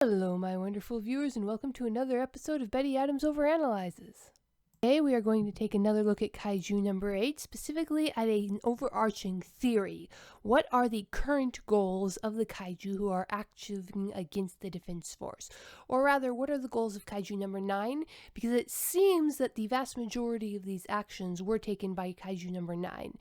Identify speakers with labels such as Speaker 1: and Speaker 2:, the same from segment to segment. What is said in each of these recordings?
Speaker 1: Hello, my wonderful viewers, and welcome to another episode of Betty Adams Overanalyzes. Today we are going to take another look at Kaiju number 8, specifically at an overarching theory. What are the current goals of the Kaiju who are acting against the Defense Force? Or rather, what are the goals of Kaiju number 9? Because it seems that the vast majority of these actions were taken by Kaiju number 9.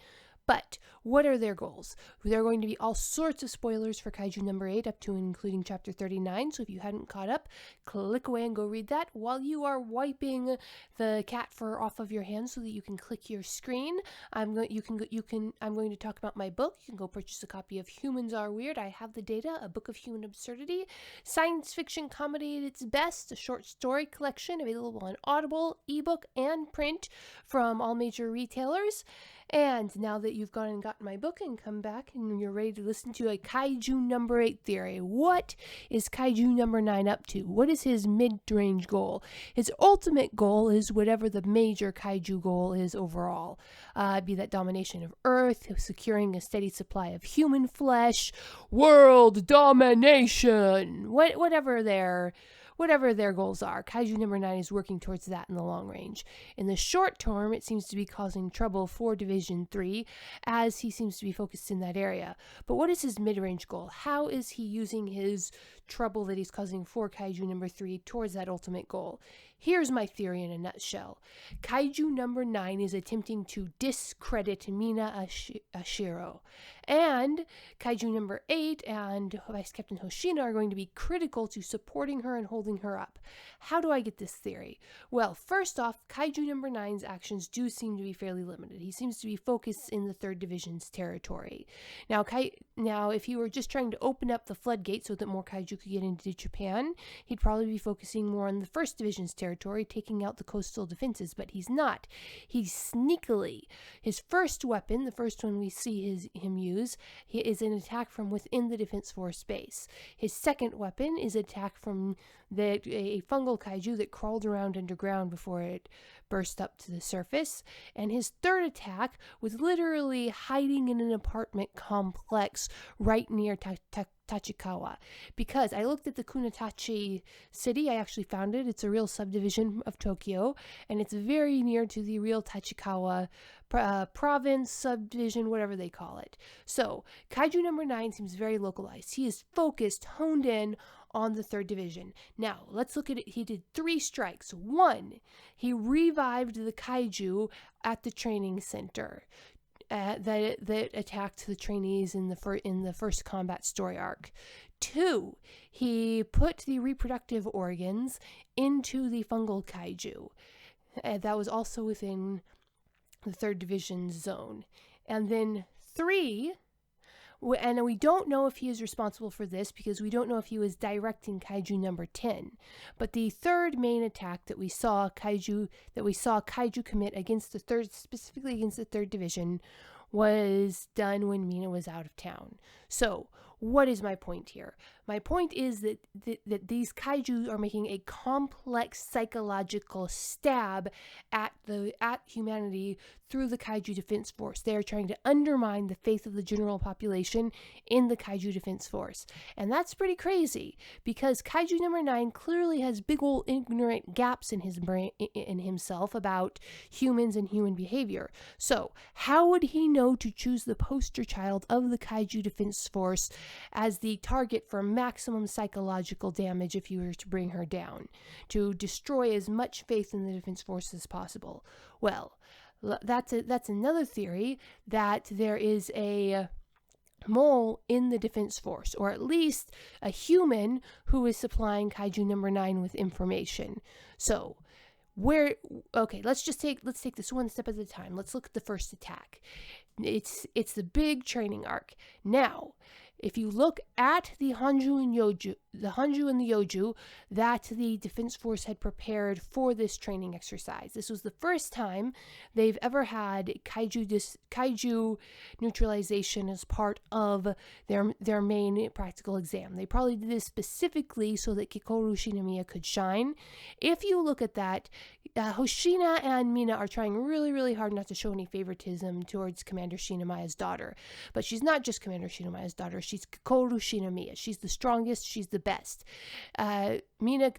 Speaker 1: But what are their goals? There are going to be all sorts of spoilers for Kaiju number 8 up to and including chapter 39. So if you hadn't caught up, click away and go read that while you are wiping the cat fur off of your hands so that you can click your screen. I'm going to talk about my book. You can go purchase a copy of Humans Are Weird. I Have the Data, a book of human absurdity, science fiction comedy at its best, a short story collection available on Audible, ebook, and print from all major retailers. And now that you've gone and gotten my book and come back and you're ready to listen to a Kaiju number 8 theory, what is Kaiju number 9 up to? What is his mid-range goal? His ultimate goal is whatever the major Kaiju goal is overall. Be that domination of Earth, securing a steady supply of human flesh, world domination, whatever their goals are. Kaiju number 9 is working towards that in the long range. In the short term, it seems to be causing trouble for Division 3, as he seems to be focused in that area. But what is his mid-range goal? How is he using his trouble that he's causing for Kaiju number 3 towards that ultimate goal? Here's my theory in a nutshell. Kaiju number 9 is attempting to discredit Mina Ashiro. And Kaiju number 8 and Vice Captain Hoshina are going to be critical to supporting her and holding her up. How do I get this theory? Well, first off, Kaiju number 9's actions do seem to be fairly limited. He seems to be focused in the 3rd Division's territory. Now, if he were just trying to open up the floodgates so that more Kaiju could get into Japan, he'd probably be focusing more on the 1st Division's territory, taking out the coastal defenses, but he's not. He's sneakily. His first weapon, the first one we see him use, is an attack from within the Defense Force base. His second weapon is an attack from a fungal kaiju that crawled around underground before it burst up to the surface. And his third attack was literally hiding in an apartment complex right near Tachikawa. Because I looked at the Kunitachi city, I actually found it. It's a real subdivision of Tokyo, and it's very near to the real Tachikawa province, subdivision, whatever they call it. So, Kaiju number 9 seems very localized. He is focused, honed in on the 3rd Division. Now, let's look at it. He did 3 strikes. 1, he revived the Kaiju at the training center that attacked the trainees in the first combat story arc. 2, he put the reproductive organs into the fungal Kaiju. That was also within the 3rd Division zone. And then 3, and we don't know if he is responsible for this because we don't know if he was directing Kaiju number 10. But the third main attack that we saw Kaiju commit against the 3rd, specifically against the 3rd Division, was done when Mina was out of town. So, what is my point here? My point is that these kaiju are making a complex psychological stab at humanity through the Kaiju Defense Force. They are trying to undermine the faith of the general population in the Kaiju Defense Force. And that's pretty crazy because Kaiju number 9 clearly has big old ignorant gaps in his brain, in himself about humans and human behavior. So, how would he know to choose the poster child of the Kaiju Defense Force as the target for maximum psychological damage if you were to bring her down, to destroy as much faith in the Defense Force as possible? Well, that's another theory, that there is a mole in the Defense Force, or at least a human who is supplying Kaiju number 9 with information. So, let's take this one step at a time. Let's look at the first attack. It's the big training arc. Now, if you look at the Hanju and the Yoju that the Defense Force had prepared for this training exercise, this was the first time they've ever had kaiju neutralization as part of their main practical exam. They probably did this specifically so that Kikoru Shinomiya could shine. If you look at that, Hoshina and Mina are trying really, really hard not to show any favoritism towards Commander Shinomiya's daughter. But she's not just Commander Shinomiya's daughter. She's Kikoru Shinomiya. She's the strongest. She's the best. Mina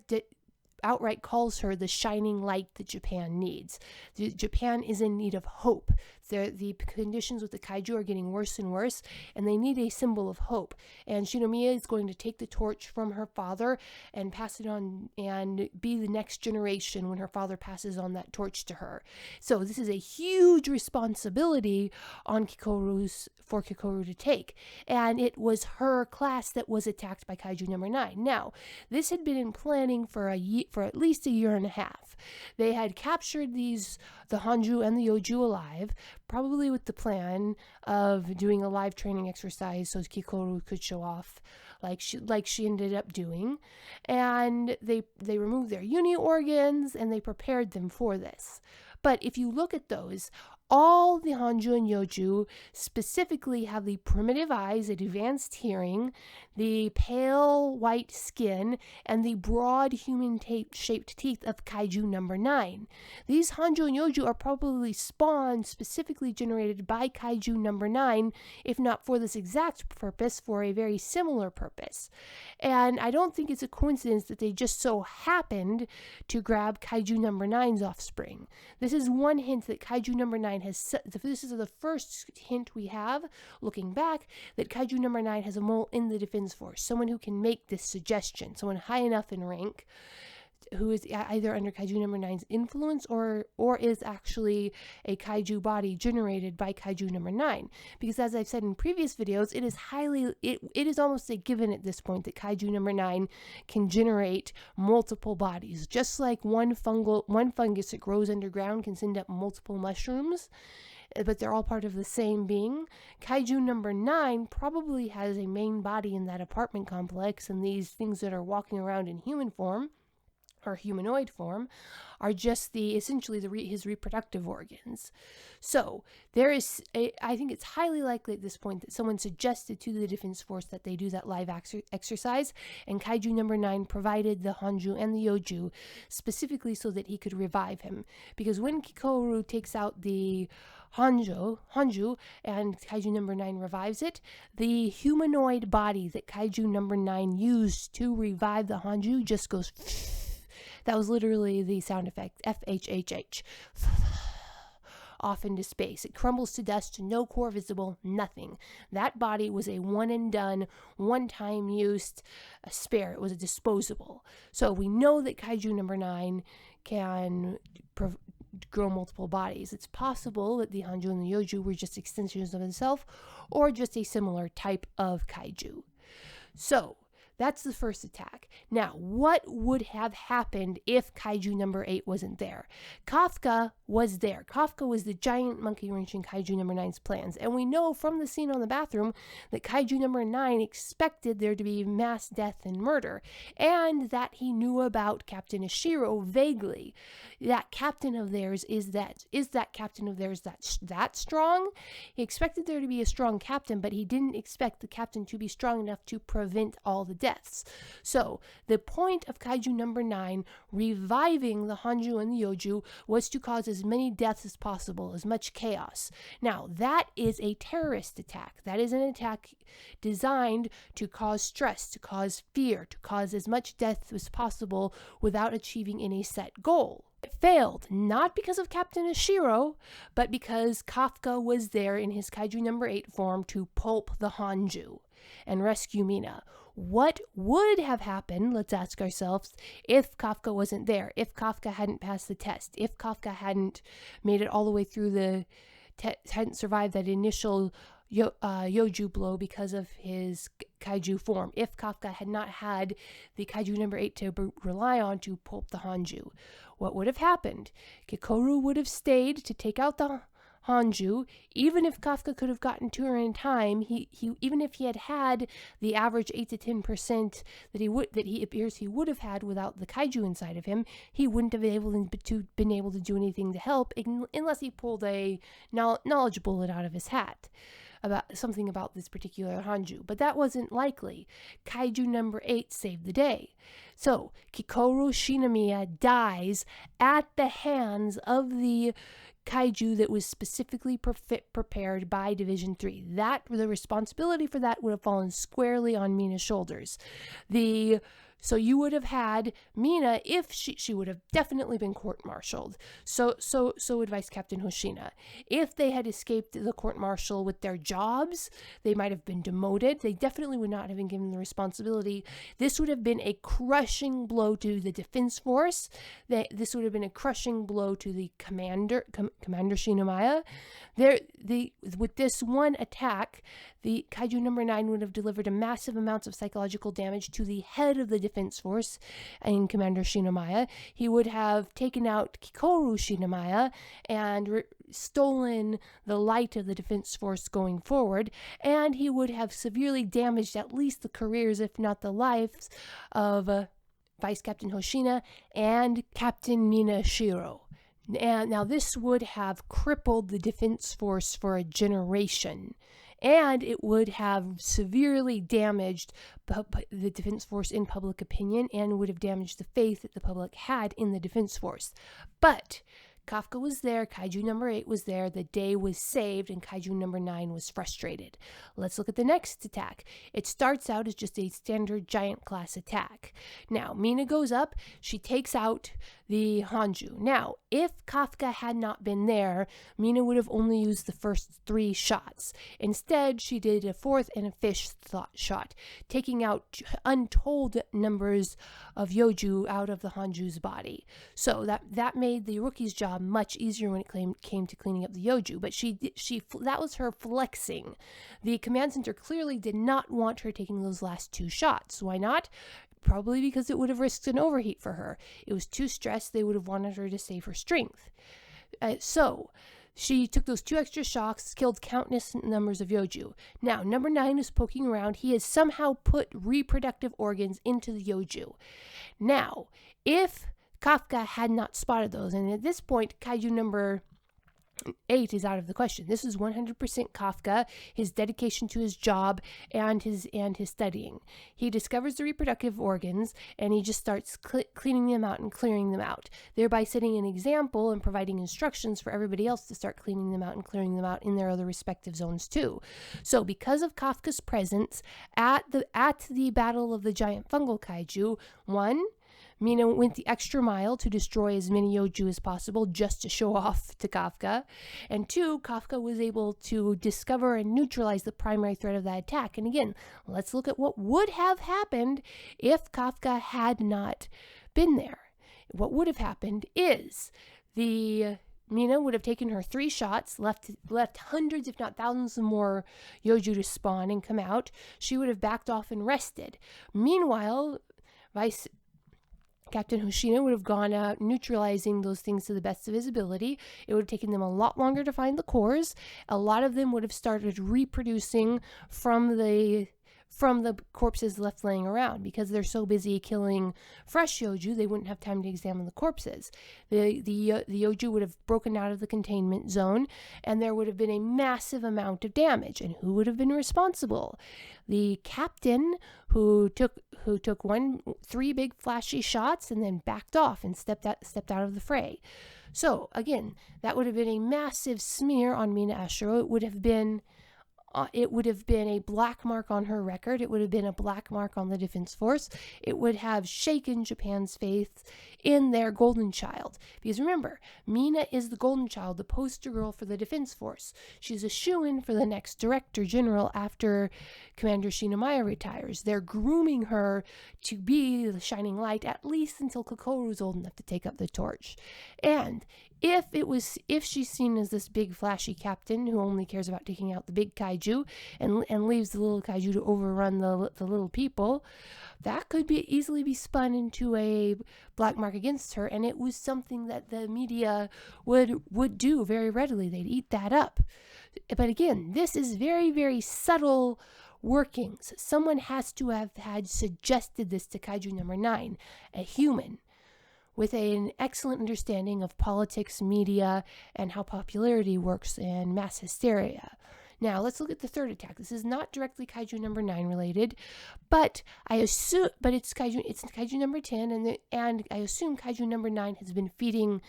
Speaker 1: outright calls her the shining light that Japan needs. Japan is in need of hope. The conditions with the kaiju are getting worse and worse, and they need a symbol of hope. And Shinomiya is going to take the torch from her father and pass it on and be the next generation when her father passes on that torch to her. So this is a huge responsibility on for Kikoru to take. And it was her class that was attacked by Kaiju number 9. Now, this had been in planning for at least a year and a half. They had captured the Hanju and the Yoju alive, probably with the plan of doing a live training exercise so Kikoru could show off like she ended up doing. And they removed their uni organs and they prepared them for this. But if you look at those, all the Hanju and Yoju specifically have the primitive eyes, advanced hearing, the pale white skin, and the broad human-shaped teeth of Kaiju number 9. These Hanju and Yoju are probably spawned specifically generated by Kaiju number 9, if not for this exact purpose, for a very similar purpose. And I don't think it's a coincidence that they just so happened to grab Kaiju number 9's offspring. This is one hint that Kaiju number 9 this is the first hint we have, looking back, that Kaiju number 9 has a mole in the Defense Force, someone who can make this suggestion, someone high enough in rank, who is either under Kaiju number 9's influence or is actually a Kaiju body generated by Kaiju number 9. Because as I've said in previous videos, it is almost a given at this point that Kaiju number 9 can generate multiple bodies. Just like one fungus that grows underground can send up multiple mushrooms, but they're all part of the same being. Kaiju number 9 probably has a main body in that apartment complex, and these things that are walking around in human form or humanoid form are just his reproductive organs. So I think it's highly likely at this point that someone suggested to the Defense Force that they do that live exercise, and Kaiju number 9 provided the Hanju and the Yoju specifically so that he could revive him. Because when Kikoru takes out the Hanju and Kaiju number 9 revives it, the humanoid body that Kaiju number 9 used to revive the Hanju just goes that was literally the sound effect, FHHH, off into space. It crumbles to dust, no core visible, nothing. That body was a one and done, one-time used spare. It was a disposable. So we know that Kaiju number 9 can grow multiple bodies. It's possible that the Hanju and the Yoju were just extensions of himself, or just a similar type of Kaiju. So that's the first attack. Now, what would have happened if Kaiju number 8 wasn't there? Kafka was there. Kafka was the giant monkey wrenching Kaiju number 9's plans. And we know from the scene on the bathroom that Kaiju number 9 expected there to be mass death and murder, and that he knew about Captain Ashiro vaguely. That captain of theirs is that captain of theirs that strong? He expected there to be a strong captain, but he didn't expect the captain to be strong enough to prevent all the deaths. So the point of Kaiju number 9 reviving the Hanju and the Yoju was to cause as many deaths as possible, as much chaos. Now that is a terrorist attack. That is an attack designed to cause stress, to cause fear, to cause as much death as possible without achieving any set goal. It failed, not because of Captain Ashiro, but because Kafka was there in his Kaiju number 8 form to pulp the Hanju and rescue Mina. What would have happened, let's ask ourselves, if Kafka wasn't there, if Kafka hadn't passed the test, if Kafka hadn't made it all the way through hadn't survived that initial Yoju blow because of his Kaiju form, if Kafka had not had the Kaiju number 8 to rely on to pulp the Hanju. What would have happened? Kikoru would have stayed to take out the Hanju. Even if Kafka could have gotten to her in time, even if he had the average 8 to 10% that he appears he would have had without the Kaiju inside of him, he wouldn't have been able to do anything to help unless he pulled a knowledge bullet out of his hat. about something about this particular Hanju, but that wasn't likely. Kaiju number 8 saved the day. So Kikoru Shinomiya dies at the hands of the kaiju that was specifically prepared by Division 3. The responsibility for that would have fallen squarely on Mina's shoulders. So you would have had Mina, if she would have definitely been court-martialed. So would Vice Captain Hoshina. If they had escaped the court-martial with their jobs, they might have been demoted. They definitely would not have been given the responsibility. This would have been a crushing blow to the defense force. This would have been a crushing blow to the Commander Shinomiya. With this one attack, the Kaiju number 9 would have delivered a massive amounts of psychological damage to the head of the defense force and Commander Shinomiya. He would have taken out Kikoru Shinomiya and stolen the light of the defense force going forward, and he would have severely damaged at least the careers, if not the lives, of Vice Captain Hoshina and Captain Mina Shiro. And now this would have crippled the defense force for a generation, and it would have severely damaged the defense force in public opinion, and would have damaged the faith that the public had in the defense force. But Kafka was there, Kaiju number 8 was there, the day was saved, and Kaiju number 9 was frustrated. Let's look at the next attack. It starts out as just a standard giant class attack. Now, Mina goes up, she takes out the Hanju. Now, if Kafka had not been there, Mina would have only used the first 3 shots. Instead, she did a 4th and a 5th shot, taking out untold numbers of Yoju out of the Hanju's body. So that made the rookie's job much easier when it came to cleaning up the Yoju, but that was her flexing. The command center clearly did not want her taking those last 2 shots. Why not? Probably because it would have risked an overheat for her. It was too stressed. They would have wanted her to save her strength. So she took those 2 extra shocks, killed countless numbers of Yoju. Now, number 9 is poking around. He has somehow put reproductive organs into the Yoju. Now, if Kafka had not spotted those, and at this point, Kaiju number 8 is out of the question. This is 100% Kafka, his dedication to his job and his studying. He discovers the reproductive organs, and he just starts cleaning them out and clearing them out, thereby setting an example and providing instructions for everybody else to start cleaning them out and clearing them out in their other respective zones too. So because of Kafka's presence at the Battle of the Giant Fungal Kaiju, 1, Mina went the extra mile to destroy as many Yoju as possible just to show off to Kafka. And 2, Kafka was able to discover and neutralize the primary threat of that attack. And again, let's look at what would have happened if Kafka had not been there. What would have happened is Mina would have taken her 3 shots, left hundreds if not thousands of more Yoju to spawn and come out. She would have backed off and rested. Meanwhile, Vice Captain Hoshina would have gone out neutralizing those things to the best of his ability. It would have taken them a lot longer to find the cores. A lot of them would have started reproducing from the corpses left laying around. Because they're so busy killing fresh Yoju, they wouldn't have time to examine the corpses. The Yoju would have broken out of the containment zone, and there would have been a massive amount of damage. And who would have been responsible? The captain, who took 3 big flashy shots and then backed off and stepped out of the fray. So again, that would have been a massive smear on Mina Ashiro. It would have been a black mark on her record. It would have been a black mark on the defense force. It would have shaken Japan's faith in their golden child. Because remember, Mina is the golden child, the poster girl for the defense force. She's a shoo-in for the next director general after Commander Shinomiya retires. They're grooming her to be the shining light, at least until Kikoru's old enough to take up the torch. And if she's seen as this big flashy captain who only cares about taking out the big kaiju and leaves the little kaiju to overrun the little people, that could easily be spun into a black mark against her, and it was something that the media would do very readily. They'd eat that up. But again, this is very, very subtle workings. Someone has to have had suggested this to Kaiju number 9, a human with an excellent understanding of politics, media, and how popularity works and mass hysteria. Now, let's look at the third attack. This is not directly Kaiju number 9 related, but it's Kaiju number 10, and I assume Kaiju number 9 has been feeding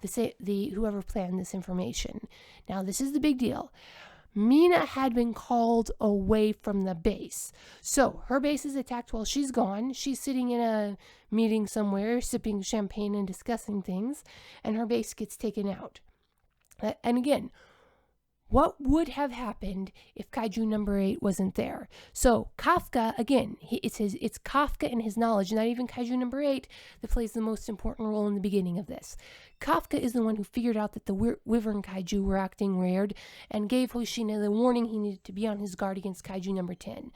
Speaker 1: the whoever planned this information. Now, this is the big deal. Mina had been called away from the base. So her base is attacked while she's gone. She's sitting in a meeting somewhere, sipping champagne and discussing things, and her base gets taken out. And again, what would have happened if Kaiju number 8 wasn't there? So Kafka, again, it's Kafka and his knowledge, not even Kaiju number 8, that plays the most important role in the beginning of this. Kafka is the one who figured out that the Wyvern Kaiju were acting weird and gave Hoshina the warning he needed to be on his guard against Kaiju number 10.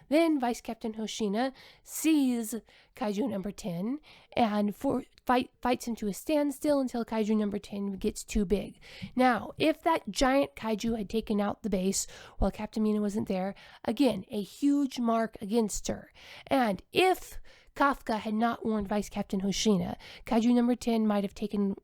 Speaker 1: Then Vice Captain Hoshina sees Kaiju number 10 and fights him to a standstill until Kaiju number 10 gets too big. Now, if that giant Kaiju had taken out the base while Captain Mina wasn't there, again, a huge mark against her. And if Kafka had not warned Vice Captain Hoshina, Kaiju number 10 might have taken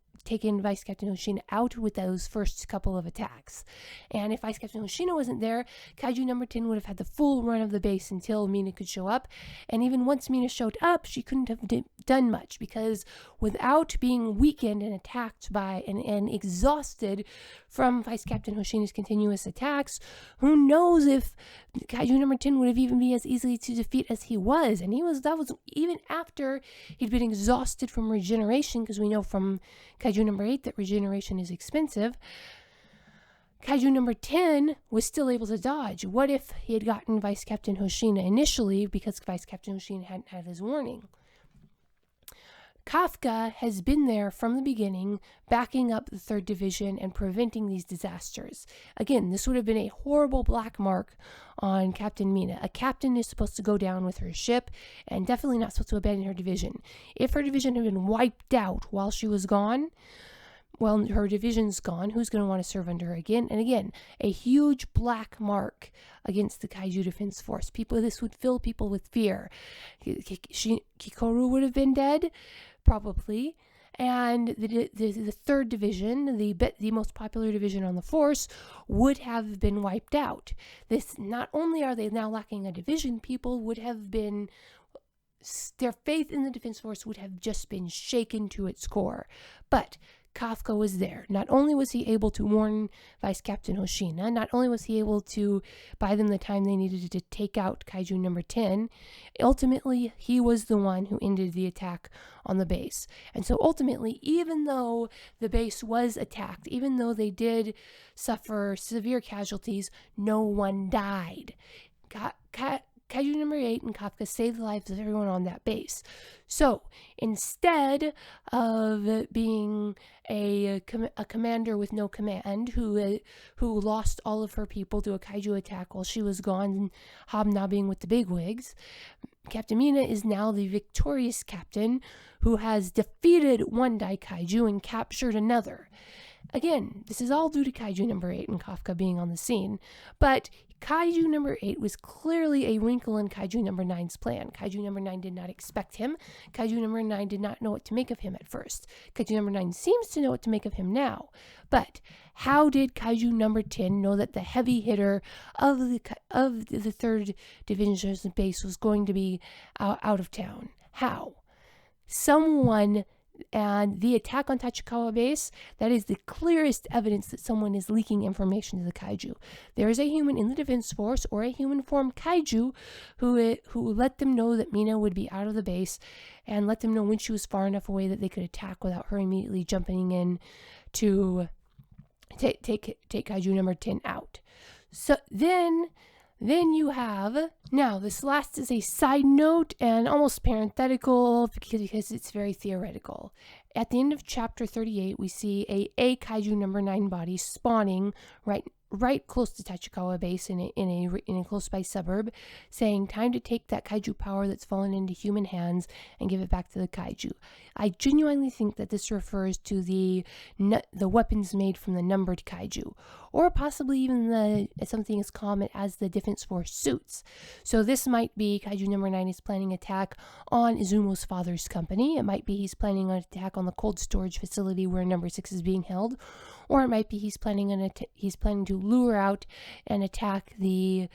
Speaker 1: Vice Captain Hoshina out with those first couple of attacks. And if Vice Captain Hoshina wasn't there, Kaiju number 10 would have had the full run of the base until Mina could show up. And even once Mina showed up, she couldn't have done much, because without being weakened and attacked by and exhausted from Vice Captain Hoshina's continuous attacks, who knows if Kaiju number 10 would have even been as easily to defeat as he was. And that was even after he'd been exhausted from regeneration, because we know from Kaiju number 8 that regeneration is expensive. Kaiju number 10 was still able to dodge. What if he had gotten Vice Captain Hoshina initially, because Vice Captain Hoshina hadn't had his warning? Kafka has been there from the beginning, backing up the 3rd Division and preventing these disasters. Again, this would have been a horrible black mark on Captain Mina. A captain is supposed to go down with her ship and definitely not supposed to abandon her division. If her division had been wiped out while she was gone, well, her division's gone. Who's going to want to serve under her again? And again, a huge black mark against the Kaiju Defense Force. This would fill people with fear. Kikoru would have been dead, probably. And the 3rd Division, the most popular division on the force, would have been wiped out. Not only are they now lacking a division, people would have been... their faith in the Defense Force would have just been shaken to its core. But Kafka was there. Not only was he able to warn Vice Captain Hoshina, not only was he able to buy them the time they needed to take out Kaiju number 10, ultimately he was the one who ended the attack on the base. And so ultimately, even though the base was attacked, even though they did suffer severe casualties, no one died. Kaiju number 8 and Kafka saved the lives of everyone on that base. So instead of being a commander with no command who lost all of her people to a Kaiju attack while she was gone hobnobbing with the bigwigs, Captain Mina is now the victorious captain who has defeated one Daikaiju and captured another. Again, this is all due to Kaiju number 8 and Kafka being on the scene, but Kaiju number 8 was clearly a wrinkle in Kaiju number 9's plan. Kaiju number 9 did not expect him. Kaiju number 9 did not know what to make of him at first. Kaiju number 9 seems to know what to make of him now. But how did Kaiju number 10 know that the heavy hitter of the 3rd Division's base was going to be out of town? How? Someone... And the attack on Tachikawa base, that is the clearest evidence that someone is leaking information to the Kaiju. There is a human in the defense force or a human form Kaiju who let them know that Mina would be out of the base and let them know when she was far enough away that they could attack without her immediately jumping in to take Kaiju number 10 out. So then you have, now this last is a side note and almost parenthetical because it's very theoretical. At the end of chapter 38, we see a Kaiju number 9 body spawning right close to Tachikawa base in a close by suburb, saying time to take that Kaiju power that's fallen into human hands and give it back to the Kaiju. I genuinely think that this refers to the weapons made from the numbered Kaiju, or possibly even something as common as the Defense Force suits. So this might be Kaiju number 9 is planning attack on Izumo's father's company. It might be he's planning an attack on the cold storage facility where number 6 is being held. Or it might be he's planning to lure out and attack the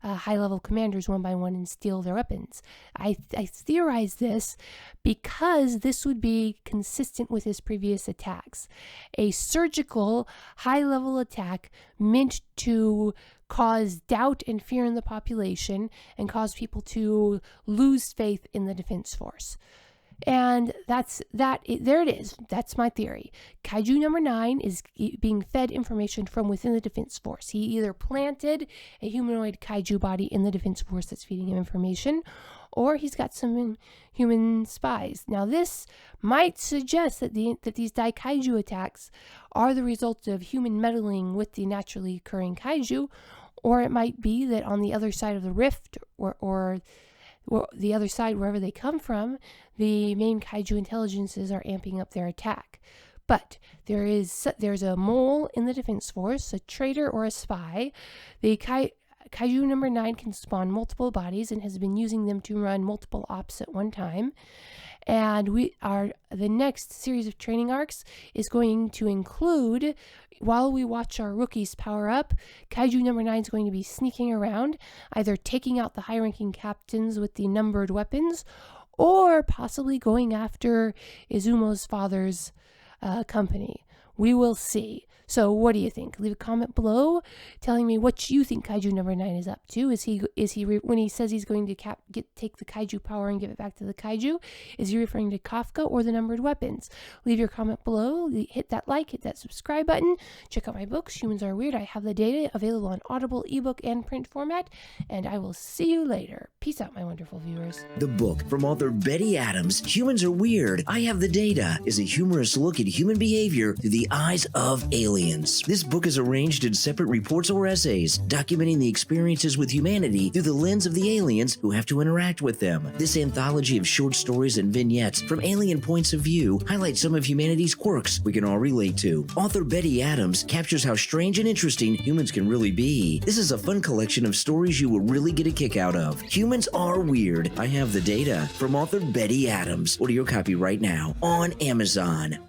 Speaker 1: high-level commanders one by one and steal their weapons. I theorize this because this would be consistent with his previous attacks. A surgical, high-level attack meant to cause doubt and fear in the population and cause people to lose faith in the defense force. And there it is. That's my theory. Kaiju number 9 is being fed information from within the defense force. He either planted a humanoid kaiju body in the defense force that's feeding him information, or he's got some human spies. Now, this might suggest that these Daikaiju attacks are the result of human meddling with the naturally occurring kaiju, or it might be that on the other side of the rift, or the other side, wherever they come from, the main kaiju intelligences are amping up their attack. But there's a mole in the defense force, a traitor or a spy. The Kaiju number 9 can spawn multiple bodies and has been using them to run multiple ops at one time. And the next series of training arcs is going to include, while we watch our rookies power up, Kaiju number 9 is going to be sneaking around, either taking out the high-ranking captains with the numbered weapons, or possibly going after Izumo's father's company. We will see. So what do you think? Leave a comment below telling me what you think Kaiju number 9 is up to. Is he when he says he's going to take the Kaiju power and give it back to the Kaiju, is he referring to Kafka or the numbered weapons? Leave your comment below. Hit that like, hit that subscribe button. Check out my books, Humans Are Weird. I have the data available on Audible, ebook, and print format. And I will see you later. Peace out, my wonderful viewers.
Speaker 2: The book from author Betty Adams, Humans Are Weird, I Have the Data, is a humorous look at human behavior through the eyes of aliens. This book is arranged in separate reports or essays, documenting the experiences with humanity through the lens of the aliens who have to interact with them. This anthology of short stories and vignettes from alien points of view highlights some of humanity's quirks we can all relate to. Author Betty Adams captures how strange and interesting humans can really be. This is a fun collection of stories you will really get a kick out of. Humans Are Weird, I Have the Data, from author Betty Adams. Order your copy right now on Amazon.